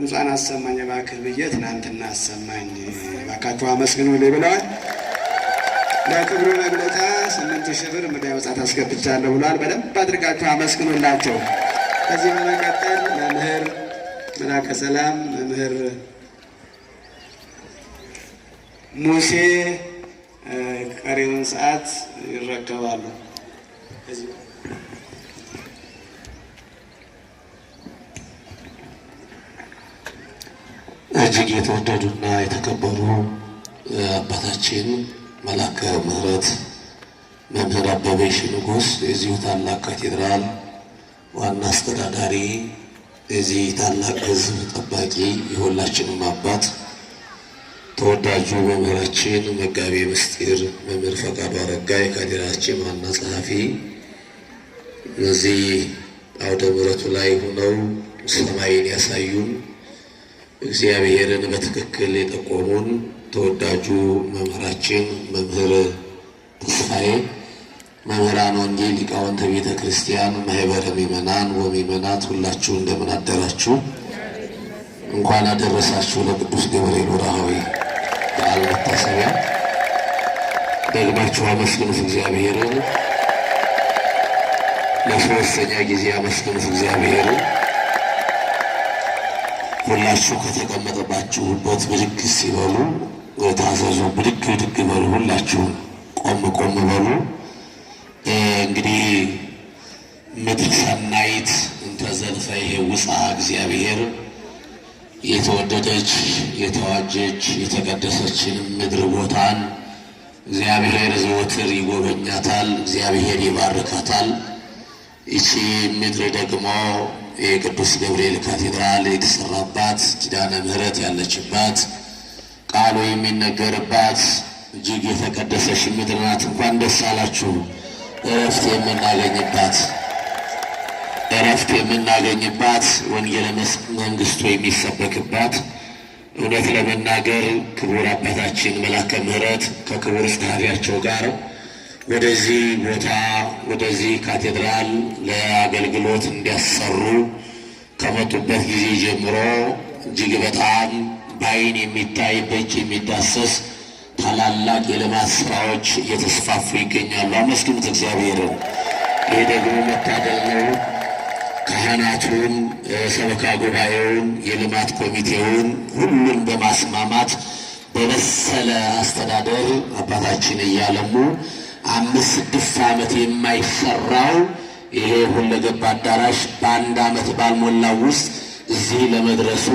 ድምጿን አሰማኝ እባክህ ብዬ ትናንትና አሰማኝ እባካችሁ አመስግኑ ብለዋል። ለክብሩ መግለጫ 8000 ብር ምዳይ ወጣት አስገብቻለሁ ብለዋል። በደንብ አድርጋችሁ አመስግኑላቸው። ከዚህ በመቀጠል መምህር መላከ ሰላም መምህር ሙሴ ቀሪውን ሰዓት ይረከባሉ። እጅግ የተወደዱና የተከበሩ አባታችን መላከ ምሕረት መምህር አበበ ንጉስ የዚሁ ታላቅ ካቴድራል ዋና አስተዳዳሪ፣ የዚህ ታላቅ ሕዝብ ጠባቂ፣ የሁላችንም አባት ተወዳጁ መምህራችን መጋቤ ምስጢር መምህር ፈቃዱ አረጋ የካቴድራላችን ዋና ጸሐፊ፣ እዚህ አውደ ምሕረቱ ላይ ሆነው ሰማይን ያሳዩን እግዚአብሔርን በትክክል የጠቆሙን ተወዳጁ መምህራችን መምህር ተስፋዬ፣ መምህራን ወንጌል፣ ሊቃውንተ ቤተ ክርስቲያን፣ ማህበረ ምእመናን ወምእመናት ሁላችሁ እንደምን አደራችሁ? እንኳን አደረሳችሁ ለቅዱስ ገብርኤል ወርኃዊ በዓል መታሰቢያ። ደግማችሁ አመስግኑት እግዚአብሔርን። ለሶስተኛ ጊዜ አመስግኑት እግዚአብሔርን። ሁላችሁ ከተቀመጠባችሁበት ብድግ ሲበሉ ታዘዙ። ብድግ ብድግ በሉ። ሁላችሁ ቆም ቆም በሉ። እንግዲህ ምድር ሰናይት እንተ ዘልፈ ይሄውፃ እግዚአብሔር፣ የተወደደች የተዋጀች የተቀደሰችን ምድር ቦታን እግዚአብሔር ዘወትር ይጎበኛታል፣ እግዚአብሔር ይባርካታል። ይቺ ምድር ደግሞ የቅዱስ ገብርኤል ካቴድራል የተሰራባት ኪዳነ ምሕረት ያለችባት ቃሉ የሚነገርባት እጅግ የተቀደሰች ምድር ናት። እንኳን ደስ አላችሁ። እረፍት የምናገኝባት ወንጌለ መንግስቱ የሚሰበክባት እውነት ለመናገር ክቡር አባታችን መላከ ምሕረት ከክቡር ጸሐፊያቸው ጋር ወደዚህ ቦታ ወደዚህ ካቴድራል ለአገልግሎት እንዲያሰሩ ከመጡበት ጊዜ ጀምሮ እጅግ በጣም በዓይን የሚታይ በእጅ የሚዳሰስ ታላላቅ የልማት ስራዎች እየተስፋፉ ይገኛሉ። አመስግኑት እግዚአብሔርን። ይህ ደግሞ መታደል ነው። ካህናቱን፣ ሰበካ ጉባኤውን፣ የልማት ኮሚቴውን ሁሉን በማስማማት በመሰለ አስተዳደር አባታችን እያለሙ 5-6 ዓመት የማይሰራው ይሄ ሁለገብ አዳራሽ በ1 ዓመት ባልሞላው ውስጥ እዚህ ለመድረሱ